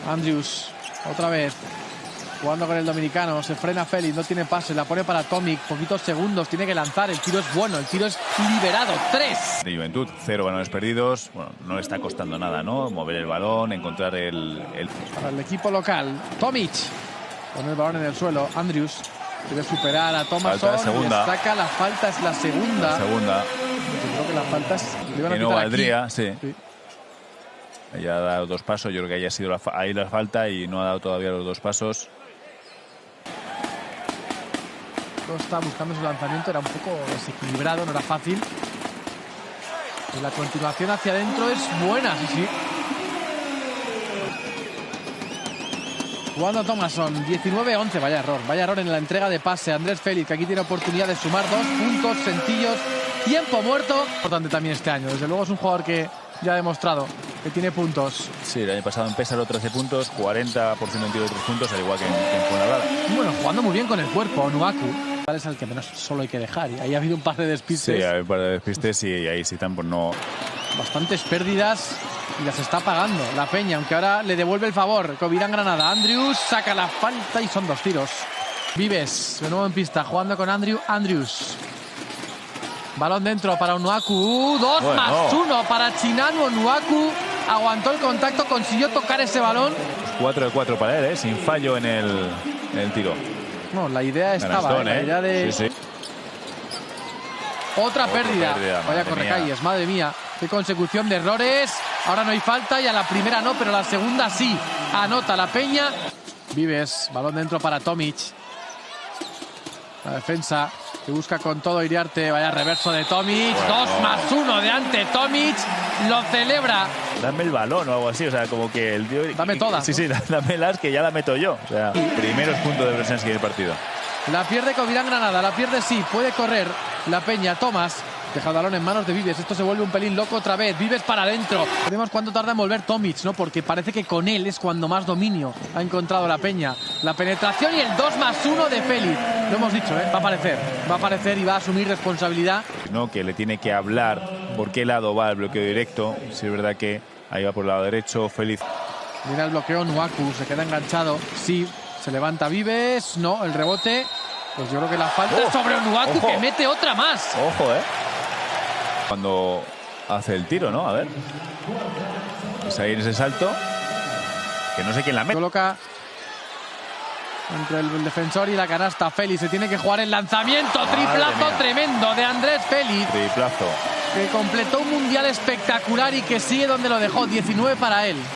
Andrews, otra vez. Jugando con el dominicano, se frena Félix, no tiene pase, la pone para Tomic, poquitos segundos, tiene que lanzar, el tiro es bueno, el tiro es liberado, 3. De Juventud, 0 balones perdidos, bueno, no le está costando nada, ¿no? Mover el balón, encontrar el... Para el equipo local, Tomic, pone el balón en el suelo, Andrews, debe superar a Thomason, saca, la falta es la segunda. Yo creo que la falta es... Que no valdría, aquí. Sí. Ella ha dado 2 pasos, yo creo que haya sido ahí la falta y no ha dado todavía los 2 pasos. Está buscando su lanzamiento, era un poco desequilibrado, no era fácil. Y la continuación hacia adentro es buena, sí. Jugando Thomason, 19-11, vaya error en la entrega de pase. Andrés Félix, que aquí tiene oportunidad de sumar 2 puntos sencillos. Tiempo muerto. Importante también este año, desde luego es un jugador que ya ha demostrado que tiene puntos. Sí, el año pasado en Pésaro 13 puntos, 40% en tiro de 3 puntos, al igual que en Fuenlabrada. Bueno, jugando muy bien con el cuerpo, Onuaku. Es al que menos solo hay que dejar. Y ahí ha habido un par de despistes. Sí, hay un par de despistes y ahí sí están por no... Bastantes pérdidas y las está pagando la Peña, aunque ahora le devuelve el favor. Covirán Granada. Andrews saca la falta y son 2 tiros. Vives, de nuevo en pista, jugando con Andrews. Balón dentro para Onuaku. 2+1 para Chinanu. Onuaku aguantó el contacto, consiguió tocar ese balón. 4 de 4 para él, sin fallo en el tiro. No, la idea estaba, la idea de... Sí. Otra pérdida. Vaya correcalles, madre mía. Qué consecución de errores. Ahora no hay falta y a la primera no, pero a la segunda sí. Anota la Peña. Vives, balón dentro para Tomic. La defensa que busca con todo Iriarte. Vaya reverso de Tomic. 2+1 de ante Tomic. Lo celebra. Dame el balón o algo así, o sea, como que el tío... Dame todas. Sí, dámelas que ya la meto yo. O sea, primeros puntos de Brzezinski del partido. La pierde Covirán Granada, la pierde sí, puede correr la Peña. Tomás deja el balón en manos de Vives, esto se vuelve un pelín loco otra vez. Vives para adentro. Veremos cuánto tarda en volver Tomic, ¿no? Porque parece que con él es cuando más dominio ha encontrado la Peña. La penetración y el 2+1 de Félix. Lo hemos dicho, va a aparecer y va a asumir responsabilidad. No, que le tiene que hablar por qué lado va el bloqueo directo. Si es verdad que ahí va por el lado derecho, Félix. Mira el bloqueo, Onuaku se queda enganchado. Sí, se levanta Vives. No, el rebote. Pues yo creo que la falta es sobre Onuaku, que mete otra más. Ojo, cuando hace el tiro, ¿no? A ver. Es ahí en ese salto. Que no sé quién la mete. Coloca entre el defensor y la canasta. Félix se tiene que jugar el lanzamiento. Triplazo tremendo de Andrés Félix. Triplazo. Que completó un mundial espectacular y que sigue donde lo dejó. 19 para él.